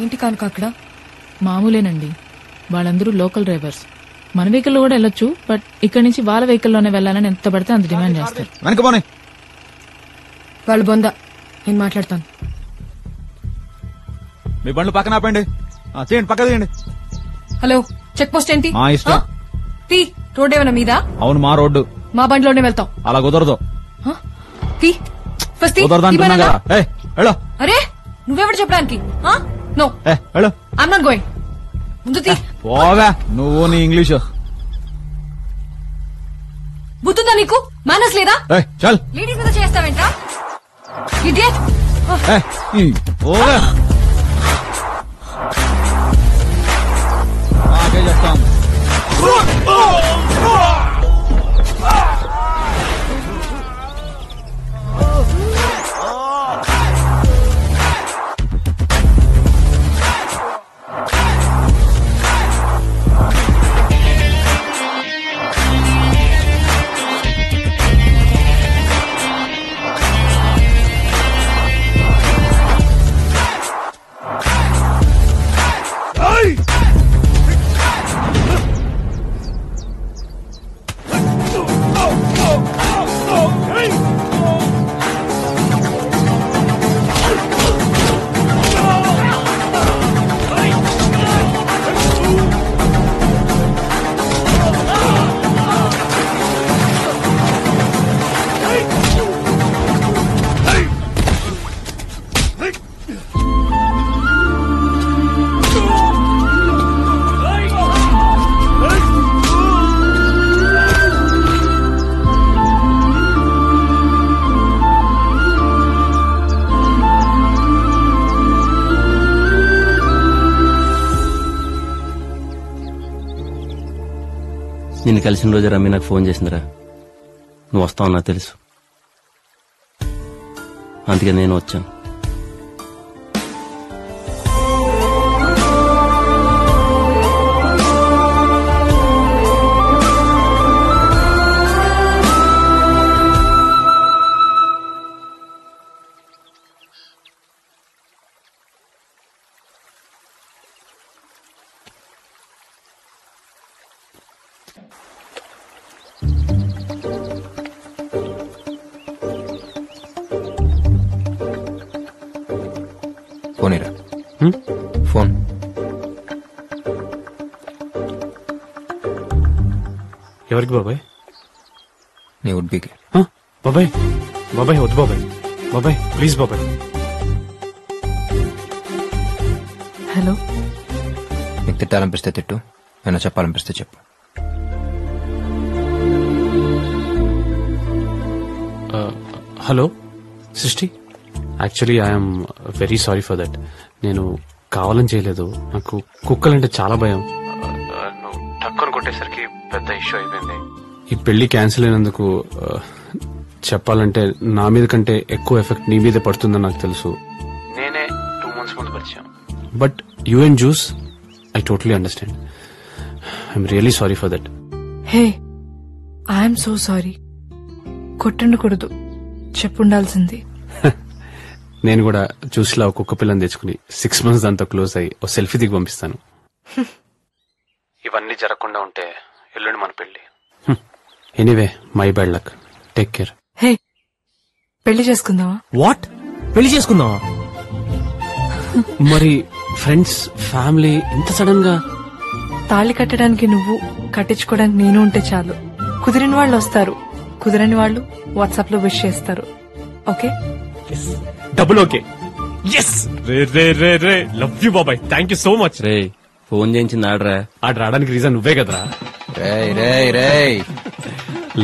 ఏంటి కనుక అక్కడ? మామూలేనండి, వాళ్ళందరూ లోకల్ డ్రైవర్స్. మన వెహికల్ కూడా వెళ్ళొచ్చు, బట్ ఇక్కడ నుంచి వాళ్ళ వెహికల్లోనే వెళ్ళాలని ఎంత పడితే అంత డిమాండ్ చేస్తారు. వాళ్ళు బొందా, నేను మాట్లాడతాను. మీ బండ్లు పక్కన ఆపండి, చేయండి, పక్క తీయండి. హలో, చెక్ పోస్ట్ ఏంటి? మా ఇష్టం. రోడ్ ఏమైనా మీద? అవును, మా రోడ్డు. మా బండిలోనే వెళ్తాం. అలా కుదరదు. అరే, నువ్వెవడు చెప్పడానికి? No, I'm not going. ముందు పోవా నువ్వు నీ ఇంగ్లీషు. బుద్ధుందా నీకు? మేనర్స్ లేదా? చల్, లేడీస్ మీద చేస్తావేంట్రా? ఇడియట్. పోవా, నాకే చెప్తాను. నిన్ను కలిసిన రోజు రమ్మి నాకు ఫోన్ చేసిందిరా. నువ్వు వస్తావు నాకు తెలుసు, అందుకే నేను వచ్చాను. పోనీరా ఫోన్. ఎవరికి బాబాయ్? నీ ఉడ్బీకి. బాబాయ్ బాబాయ్ వద్దు బాబాయ్, బాబాయ్ ప్లీజ్ బాబాయ్. హలో, నీకు తిట్టాలనిపిస్తే తిట్టు, ఏమైనా చెప్పాలనిపిస్తే చెప్పు. హలో సృష్టి, actually I'm very sorry for that. నేను కావాలని చేయలేదు. నాకు కుక్కలంటే చాలా భయం. నువ్వు టక్కుని కొట్టేసరికి పెద్ద ఇష్యూ అయిపోయింది. ఈ పెళ్లి క్యాన్సిల్ అయినందుకు చెప్పాలంటే నా మీద కంటే ఎక్కువ ఎఫెక్ట్ నీ మీదే పడుతుందని నాకు తెలుసు. నేనే 2 months ముందు పరిచయం. But you and juice, I totally understand. I'm really sorry for that. Hey, I'm so sorry. కొట్టుండకూడదు, చెప్పుండాల్సింది. నేను కూడా చూసిలా ఒక కుక్క పిల్లని తెచ్చుకుని 6 months దాంతో క్లోజ్ అయ్యి ఓ సెల్ఫీ దిగి పంపిస్తాను. ఇవన్నీ జరగకుండా ఉంటే ఎల్లుండి మన పెళ్లి. Anyway, my bad luck. Take care. Hey, పెళ్లి చేసుకుందావా? వాట్? పెళ్లి చేసుకుందావా? మరి ఫ్రెండ్స్, ఫ్యామిలీ ఇంత సడన్ గా? తాళి కట్టడానికి నువ్వు, కట్టించుకోవడానికి నేను ఉంటే చాలు. కుదిరిన వాళ్ళు వస్తారు, కుదిరని వాళ్ళు వాట్సాప్ లో విష్ చేస్తారు. ఓకే? Double okay. ఎస్. రే రే రే రే, లవ్ యూ బాబాయ్, థ్యాంక్ యూ సో మచ్. రే, ఫోన్ చేయించింది ఆడరా. ఆడ రావడానికి రీజన్ నువ్వే కదరా. రేయ్ రేయ్ రేయ్,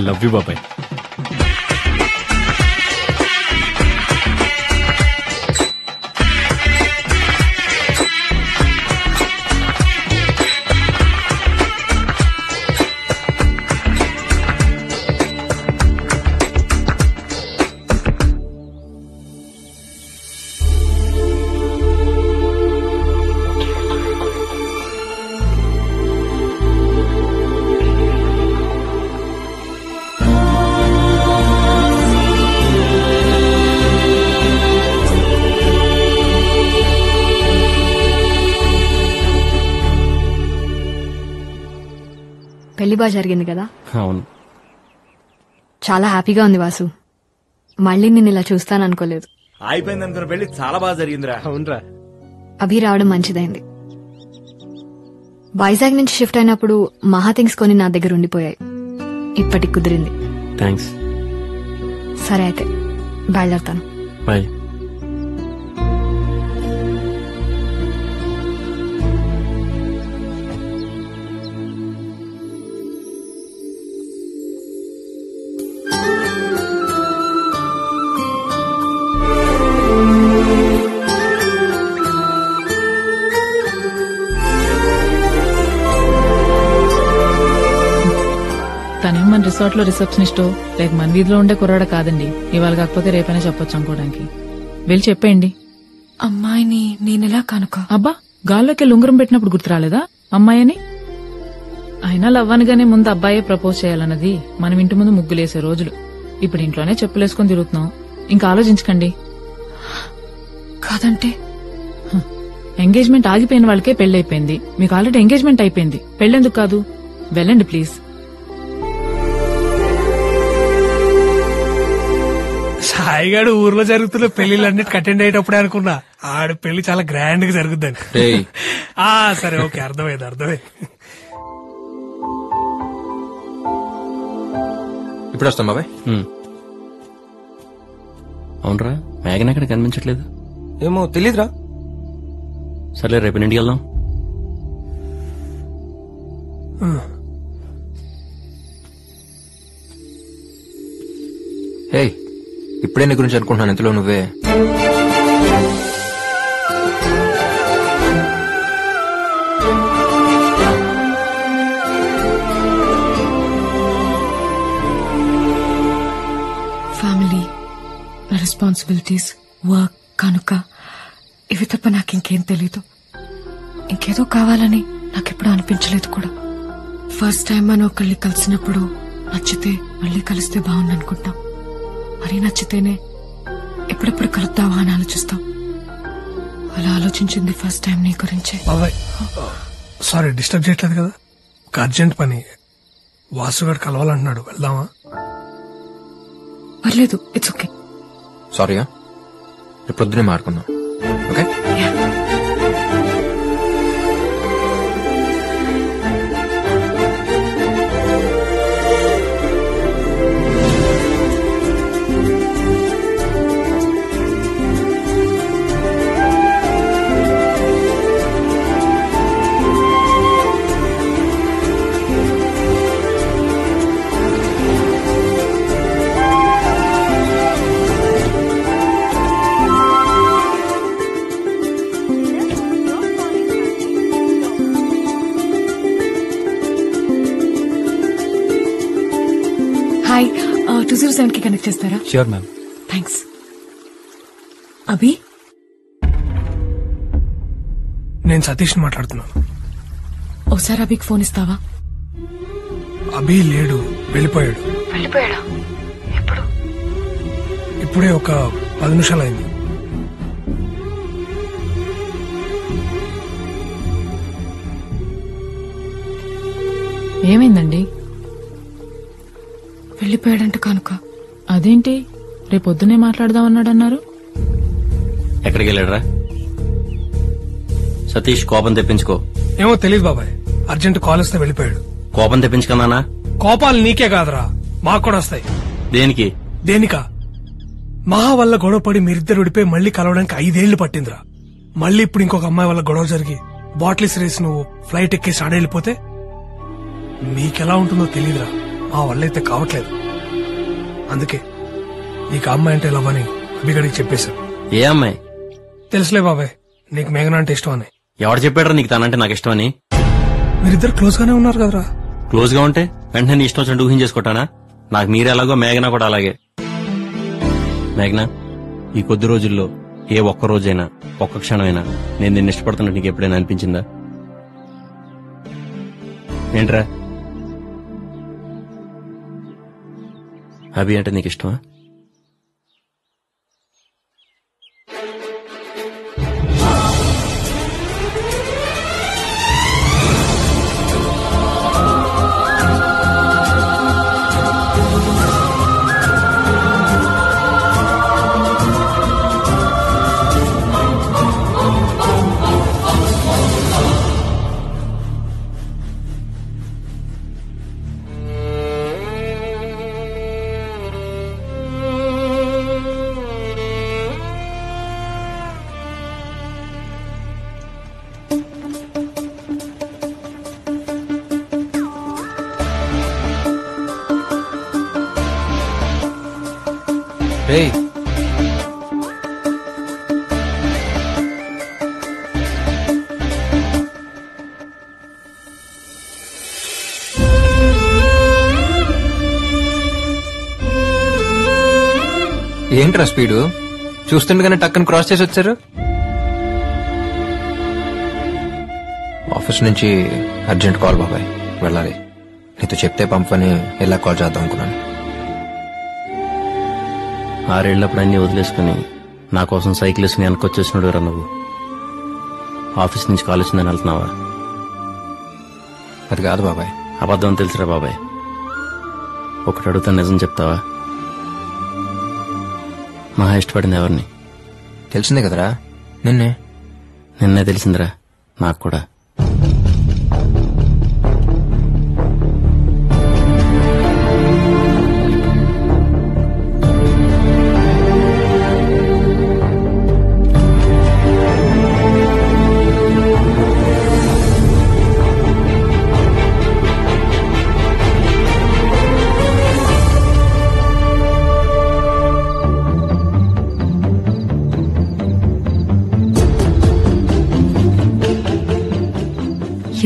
లవ్ యూ బాబాయ్. పెళ్లి బాగా జరిగింది కదా? అవును. చాలా హ్యాపీగా ఉంది వాసు. మళ్ళీ నేను ఇలా చూస్తాననుకోలేదు. అయిపోయింది అనుకున్న పెళ్లి చాలా బాగా జరిగిందిరా. అవునరా. అభి రావడం మంచిదైంది. వైజాగ్ నుంచి షిఫ్ట్ అయినప్పుడు మహా థింగ్స్ కొని నా దగ్గర ఉండిపోయాయి. ఇప్పటికి కుదిరింది. థ్యాంక్స్. సరే అయితే బయలుదేరుతాను. బాయ్. తనేం మన రిసార్ట్ లో రిసెప్షనిస్ట్ లేక మన వీధిలో ఉండే కుర్రాడ కాదండి. ఇవాళ కాకపోతే రేపైనా చెప్పొచ్చు అనుకోవడానికి. వెళ్ళి చెప్పేయండి. అమ్మాయిని నేనెలా కనుక? అబ్బా, గాల్లోకి ఉంగరం పెట్టినప్పుడు గుర్తు రాలేదా అమ్మాయిని? అయినా లవ్వనగానే ముందు అబ్బాయే ప్రపోజ్ చేయాలన్నది మనం ఇంటి ముందు ముగ్గులేసే రోజులు. ఇప్పుడు ఇంట్లోనే చెప్పులేసుకుని తిరుగుతున్నాం. ఇంకా ఆలోచించకండి. కాదంటే ఎంగేజ్మెంట్ ఆగిపోయిన వాళ్ళకే పెళ్లైపోయింది. మీకు ఆల్రెడీ ఎంగేజ్మెంట్ అయిపోయింది. పెళ్లెందుకు కాదు? వెళ్ళండి ప్లీజ్. సాయిగాడు ఊర్లో జరుగుతున్న పెళ్లిళ్ళన్నిటికి అటెండ్ అయ్యేటప్పుడే అనుకున్నా ఆడు పెళ్లి చాలా గ్రాండ్ గా జరుగుద్దని. సరే ఓకే, అర్థమైంది. ఇప్పుడు వస్తాం బాబాయ్. అవునరా, మేఘన ఎక్కడ కనిపించట్లేదు. ఏమో తెలీదురా. సర్లే, రేపు ఇంటికి వెళ్దాం. హే, ఇప్పుడే నీ గురించి అనుకుంటున్నాను, ఎంతలో నువ్వే. ఫ్యామిలీ, నా రెస్పాన్సిబిలిటీస్, వర్క్ కనుక ఇవి తప్ప నాకు ఇంకేం తెలీదు. ఇంకేదో కావాలని నాకెప్పుడు అనిపించలేదు కూడా. ఫస్ట్ టైం మనం ఒకళ్ళని కలిసినప్పుడు నచ్చితే మళ్ళీ కలిస్తే బాగుందనుకుంటాం. మరీ నచ్చితేనే ఎప్పుడెప్పుడు కలుద్దావా అని ఆలోచిస్తాం. అలా ఆలోచించింది ఫస్ట్ టైం నీ గురించే. బాబాయ్ సారీ, డిస్టర్బ్ చేయట్లేదు కదా? ఒక అర్జెంట్ పని, వాసుగాడు కలవాలంటున్నాడు, వెళ్దామా? పర్లేదు, ఇట్స్ ఓకే. సారీయా, రేపు పొద్దునే మాట్లాడుకుందాం. ఓకే. హాయ్, 207 కి కనెక్ట్ చేస్తారా? Sure ma'am. థ్యాంక్స్. అభి, నేను సతీష్ మాట్లాడుతున్నాను. ఒకసారి అభికి ఫోన్ ఇస్తావా? అభి లేడు, వెళ్ళిపోయాడు. వెళ్ళిపోయాడా? ఎప్పుడు? ఇప్పుడే ఒక 10 నిమిషాలు అయింది. ఏమైందండి? వెళ్ళిపోయాడంట కనుక. అదేంటి, రేపొద్దునే మాట్లాడదామన్నాడన్నారు? ఎక్కడికి వెళ్ళాడరా? సతీష్, కోపం తెప్పించుకో. ఏమో తెలీదు బాబాయ్, అర్జెంట్ కాల్ వస్తే వెళ్ళిపోయాడు. కోపం తెప్పించుకున్నానా? కోపాలు నీకే కాదురా, మాకు కూడా వస్తాయి. దేనికి? దేనికా? మహా వల్ల గొడవపడి మీరిద్దరు విడిపోయి మళ్లీ కలవడానికి 5 ఏళ్లు పట్టిందిరా. మళ్ళీ ఇప్పుడు ఇంకొక అమ్మాయి వల్ల గొడవ జరిగి బాటిల్స్ రేసి నువ్వు ఫ్లైట్ ఎక్కేసి ఆడెళ్ళిపోతే మీకెలా ఉంటుందో తెలీదురా. మా వల్ల అయితే కావట్లేదు. అందుకే నీకు అమ్మాయి అంటే లవ్ అని అభిగడికి చెప్పేశాను. ఏ అమ్మాయి? తెలుసులే బాబాయ్, నీకు మేఘన అంటే ఇష్టం అని. ఎవరు చెప్పాడరా నీకు తనంటే నాకు ఇష్టం అని? మీరిద్దరు క్లోజ్ గానే ఉన్నారు కదరా. క్లోజ్ గా ఉంటే వెంటనే నీ ఇష్టం వచ్చినట్టు ఊహించేసుకోటానా? నాకు మీరే ఎలాగో మేఘన కూడా అలాగే. మేఘన, ఈ కొద్ది రోజుల్లో ఏ ఒక్క రోజైనా, ఒక్క క్షణమైనా నేను నిన్ను ఇష్టపడుతున్నట్టు నీకు ఎప్పుడైనా అనిపించిందా? ఏంట్రా, అభి అంటే నీకు ఇష్టమా? రేయ్ ఏంట్రా స్పీడు చూస్తుండగానే టక్కని క్రాస్ చేసి వచ్చారు. ఆఫీస్ నుంచి అర్జెంట్ కాల్ బాబాయ్, వెళ్ళాలి. నీతో చెప్తే పంపని ఎలా కాల్ చేద్దాం అనుకున్నాను. 6 ఏళ్ళప్పుడు అన్ని వదిలేసుకుని నా కోసం సైకిల్ వేసుకుని వెనకొచ్చేసినాడు రా నువ్వు. ఆఫీస్ నుంచి కాల్ వచ్చిందని వెళ్తున్నావా? అది కాదు బాబాయ్. అబద్ధం తెలుసురా బాబాయ్. ఒకటి అడుగుతా, నిజం చెప్తావా? మహా ఇష్టపడింది ఎవరిని? తెలిసిందే కదరా, నిన్నే తెలిసిందిరా నాకు కూడా.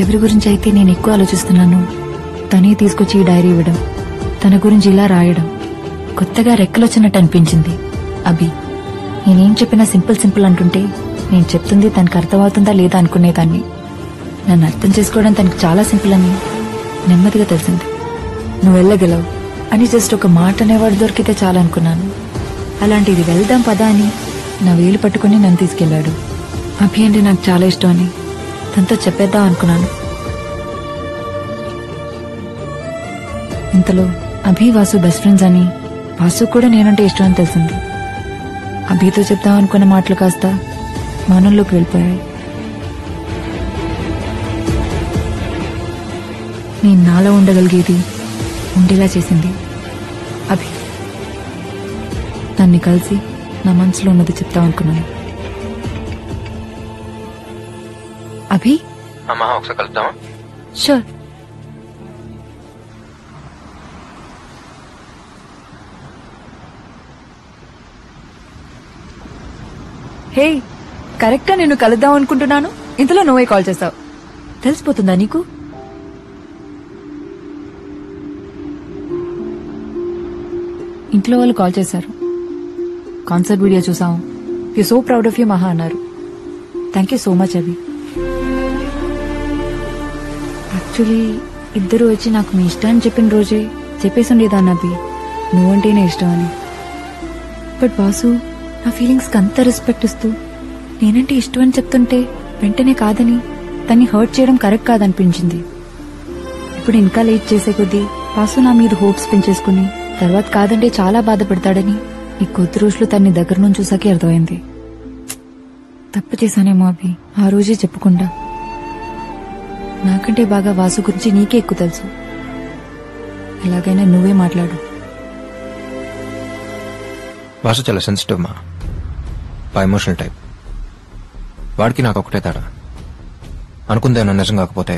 ఎవరి గురించి అయితే నేను ఎక్కువ ఆలోచిస్తున్నాను తనే తీసుకొచ్చి ఈ డైరీ ఇవ్వడం, తన గురించి ఇలా రాయడం కొత్తగా రెక్కలొచ్చినట్టు అనిపించింది. అభి నేనేం చెప్పినా సింపుల్ అంటుంటే నేను చెప్తుంది తనకు అర్థమవుతుందా లేదా అనుకునేదాన్ని. నన్ను అర్థం చేసుకోవడం తనకు చాలా సింపుల్ అని నెమ్మదిగా తెలిసింది. నువ్వు వెళ్ళగలవు అని జస్ట్ ఒక మాట అనేవాడు దొరికితే చాలా అనుకున్నాను. అలాంటిది వెళ్దాం పదా అని నా వేలు పట్టుకుని నన్ను తీసుకెళ్లాడు. అభి అంటే నాకు చాలా ఇష్టం అని తనతో చెప్పేద్దాం అనుకున్నాను. ఇంతలో అభి వాసు బెస్ట్ ఫ్రెండ్స్ అని, వాసు కూడా నేనంటే ఇష్టం అని తెలిసింది. అభితో చెప్దాం అనుకున్న మాటలు కాస్త మౌనంలోకి వెళ్ళిపోయాయి. నేను నాలో ఉండగలిగేది ఉండేలా చేసింది అభి. దాన్ని కలిసి నా మనసులో ఉన్నది చెప్తాం అనుకున్నాను. అభి ఒకసారి కలుద్దామా? షూర్. హే, కరెక్ట్ గా నేను కలుద్దాం అనుకుంటున్నాను, ఇంతలో నువ్వే కాల్ చేస్తావు. తెలిసిపోతుందా నీకు? ఇంట్లో వాళ్ళు కాల్ చేశారు. కాన్సర్ట్ వీడియో చూసాం, you so proud of you మహా అన్నారు. Thank you so much Abhi. Actually ఇద్దరు వచ్చి నాకు మీ ఇష్టాన్ని చెప్పిన రోజే చెప్పేసి ఉండేదాన్ని అభి, నువ్వంటేనే ఇష్టం అని. బట్ వాసు నా ఫీలింగ్స్ కి అంత రెస్పెక్ట్ ఇస్తూ నేనంటే ఇష్టం అని చెప్తుంటే వెంటనే కాదని తన్ని హర్ట్ చేయడం కరెక్ట్ కాదనిపించింది. ఇప్పుడు ఇంకా లేట్ చేసే కొద్దీ వాసు నా మీద హోప్స్ పెంచేసుకుని తర్వాత కాదంటే చాలా బాధపడతాడని ఈ కొద్ది రోజులు తన్ని దగ్గర నుంచి చూసాకే అర్థమైంది. తప్పు చేశానేమో అభి, ఆ రోజే చెప్పకుండా. నాకంటే బాగా వాసు గురించి నీకే ఎక్కువ తెలుసు. ఎలాగైనా నువ్వే మాట్లాడు. వాసు చాలా సెన్సిటివ్ మా, ఎమోషనల్ టైప్. వాడికి నాకు ఒకటే తేడా. అనుకుందేమో నిజం కాకపోతే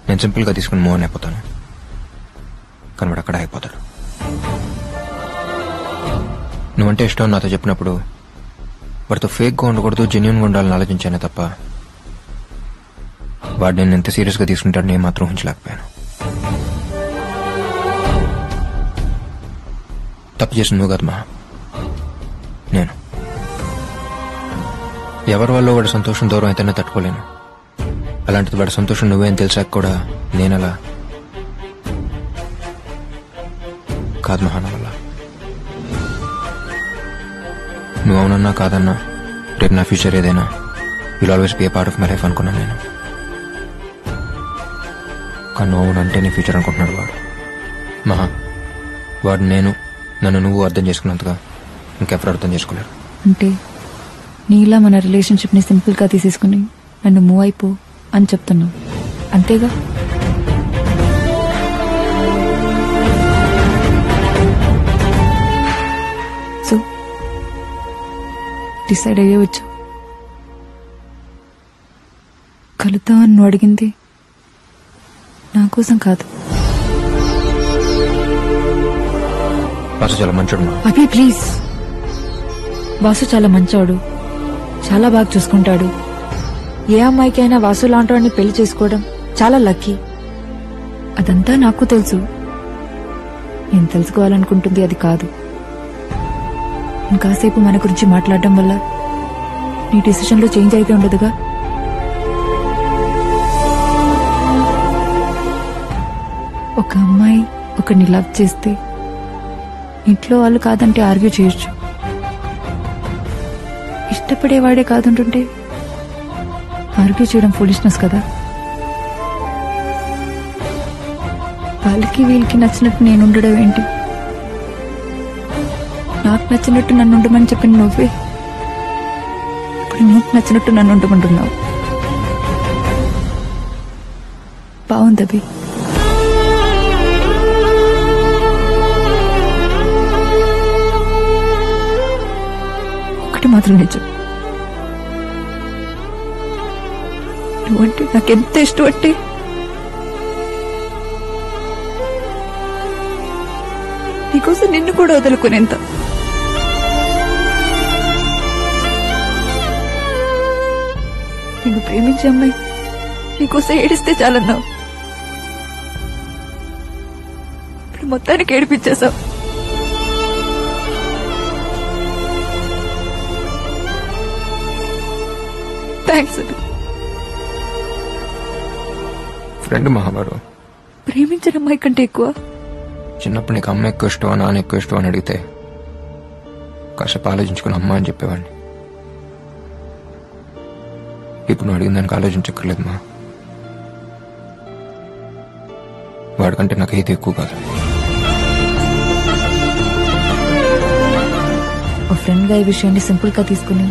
నేను సింపుల్ గా తీసుకుని మూవ్ అయిపోతాను, కానీ వాడు అక్కడ అయిపోతాడు. నువ్వంటే ఇష్టం నాతో చెప్పినప్పుడు వాడితో ఫేక్ గా ఉండకూడదు, జెన్యున్ గా ఉండాలని ఆలోచించానే తప్ప వాడు నేను ఎంత సీరియస్ గా తీసుకుంటాడు నేను మాత్రం ఊహించలేకపోయాను. తప్పు చేసిన నువ్వు కాదు మా, నేను. ఎవరి వల్ల వాడి సంతోషం దూరం అయితేనే తట్టుకోలేను. అలాంటిది వాడి సంతోషం నువ్వేం తెలిసాక కూడా నేనలా కాదు మహాన వల్ల. నువ్వు అవునన్నా కాదన్నా రేపు నా ఫ్యూచర్ ఏదైనా will always be A part of my life అనుకున్నాను నేను. కానీ నువ్వు అవునంటే నీ ఫ్యూచర్ అనుకుంటున్నాడు వాడు. మహా, వాడు నన్ను నువ్వు అర్థం చేసుకున్నంతగా ఇంకెవరు అర్థం చేసుకోలేరు. అంటే నీలా మన రిలేషన్షిప్ ని సింపుల్ గా తీసేసుకుని నన్ను మూవ్ అయిపో అని చెప్తున్నావు, అంతేగా? సో డిసైడ్ అయ్యే వచ్చా. కలుద్దామని నువ్వు అడిగింది నా కోసం కాదు. చాలా మంచోడు అభి ప్లీజ్, వాసు చాలా మంచోడు, చాలా బాగా చూసుకుంటాడు. ఏ అమ్మాయికి అయినా వాసు లాంటి పెళ్లి చేసుకోవడం చాలా లక్కీ. అదంతా నాకు తెలుసు. నేను తెలుసుకోవాలనుకుంటుంది అది కాదు. ఇంకాసేపు మన గురించి మాట్లాడడం వల్ల నీ డిసిషన్ లో చేంజ్ అయితే ఉండదుగా. ఒక అమ్మాయి ఒకరిని లవ్ చేస్తే ఇంట్లో వాళ్ళు కాదంటే ఆర్గ్యూ చేయొచ్చు. ఇష్టపడేవాడే కాదంటుంటే ఆర్గ్యూ చేయడం ఫూలిష్నెస్ కదా. వాళ్ళకి వీళ్ళకి నచ్చినట్టు నేను ఉండడం ఏంటి? నాకు నచ్చినట్టు నన్ను ఉండమని చెప్పిన నువ్వే ఇప్పుడు నీకు నచ్చినట్టు నన్ను ఉండమంటున్నావు. బాగుంది. ఒకటి మాత్రం నిజం, నువ్వంటే నాకెంత ఇష్టం అంటే నీకోసం నిన్ను కూడా వదులుకునేంత. నిన్ను ప్రేమించే అమ్మాయి నీకోసం ఏడిస్తే చాలన్నావు. ఇప్పుడు మొత్తానికి ఏడిపించేశావు. థ్యాంక్స్. ఫ్రెండ్ మహాబారు, ప్రేమించిన అమ్మాయి కంటే ఎక్కువ. చిన్నప్పుడు నీకు అమ్మ ఎక్కువ ఇష్టమా నాన్న ఎక్కువ ఇష్టం అని అడిగితే కాసేపు ఆలోచించుకుని అమ్మ అని చెప్పేవాడిని. ఇప్పుడు నువ్వు అడిగిన దానికి ఆలోచించక్కర్లేదు మా. వాడికంటే నాకు ఏది ఎక్కువ కాదు. ఓ ఫ్రెండ్ గా ఈ విషయాన్ని సింపుల్ గా తీసుకుని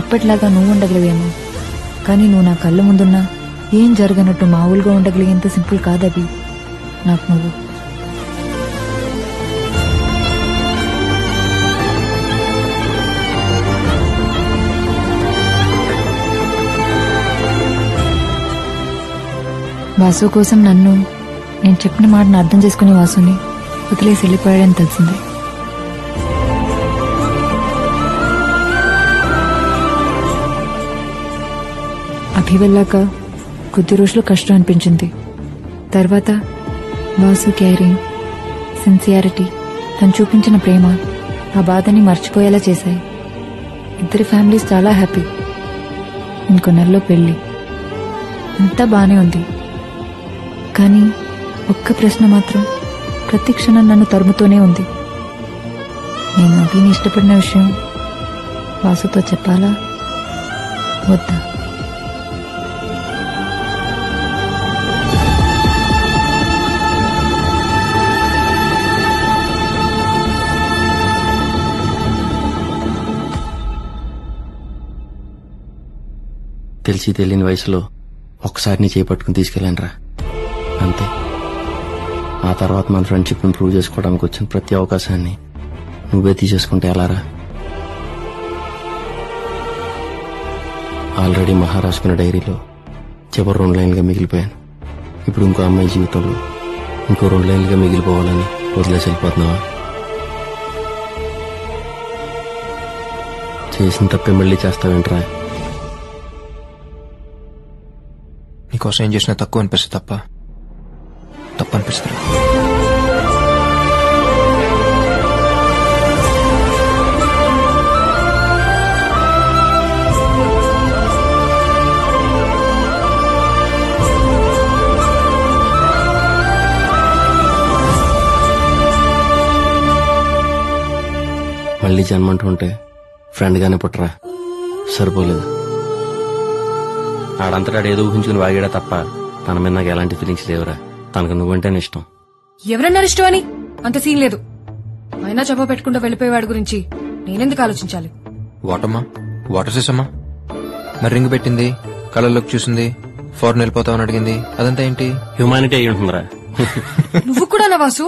ఎప్పటిలాగా నువ్వు ఉండగలిగేమో, కానీ నువ్వు నా కళ్ళ ముందున్నా ఏం జరగనట్టు మామూలుగా ఉండగలిగేంత సింపుల్ కాదవి నాకు నువ్వు. వాసు కోసం నేను చెప్పిన మాటను అర్థం చేసుకుని వాసుని వదిలేసి వెళ్ళిపోయాడని తెలిసింది. అభి వెళ్ళాక కొద్ది రోజులు కష్టం అనిపించింది. తర్వాత వాసు కేరింగ్, సిన్సియారిటీ, తను చూపించిన ప్రేమ ఆ బాధని మర్చిపోయేలా చేశాయి. ఇద్దరి ఫ్యామిలీస్ చాలా హ్యాపీ. ఇంకో నెలలో పెళ్లి. అంతా బానే ఉంది. కానీ ఒక్క ప్రశ్న మాత్రం ప్రతి క్షణం నన్ను తరుముతూనే ఉంది. నేను అభిని ఇష్టపడిన విషయం వాసుతో చెప్పాలా వద్దా? తెలిసి తెలియని వయసులో ఒక్కసారి నీ చేపట్టుకుని తీసుకెళ్ళానురా, అంతే. ఆ తర్వాత మన ఫ్రెండ్షిప్ని ప్రూవ్ చేసుకోవడానికి వచ్చిన ప్రతి అవకాశాన్ని నువ్వే తీసేసుకుంటే ఎలారా? ఆల్రెడీ మహారాష్ట్ర డైరీలో చివరి 2 లైన్లుగా మిగిలిపోయాను. ఇప్పుడు ఇంకో అమ్మాయి జీవితంలో ఇంకో 2 లైన్లుగా మిగిలిపోవాలని వదిలేసి వెళ్ళిపోతున్నావా? చేసిన తప్పే మళ్ళీ చేస్తావేంట్రా? నీకోసం ఏం చేసినా తక్కువ అనిపిస్తుంది తప్ప తప్పు అనిపిస్తుంది. మళ్ళీ జన్మంటుంటే ఫ్రెండ్ గానే పుట్టరా, సరిపోలేదు. ఆడంతటా ఏదో ఊహించుకుని వాగాడా తప్ప తన మీద నాకు ఎలాంటి ఫీలింగ్స్ లేవురా. తనకు నువ్వంటేనే ఇష్టం. ఎవరన్నారు ఇష్టం అని? అంత సీన్ లేదు. అయినా చెప్ప పెట్టుకుంటూ వెళ్ళిపోయేవాడి గురించి నేనెందుకు ఆలోచించాలి? వాటమ్మా, వాటర్ చేసమ్మా. మరి రింగ్ పెట్టింది, కళ్ళలోకి చూసింది, ఫారెన్ వెళ్ళిపోతామని అడిగింది, అదంతా ఏంటి? హ్యూమానిటీ అయి ఉంటుందిరా. నువ్వు కూడా నా వాసు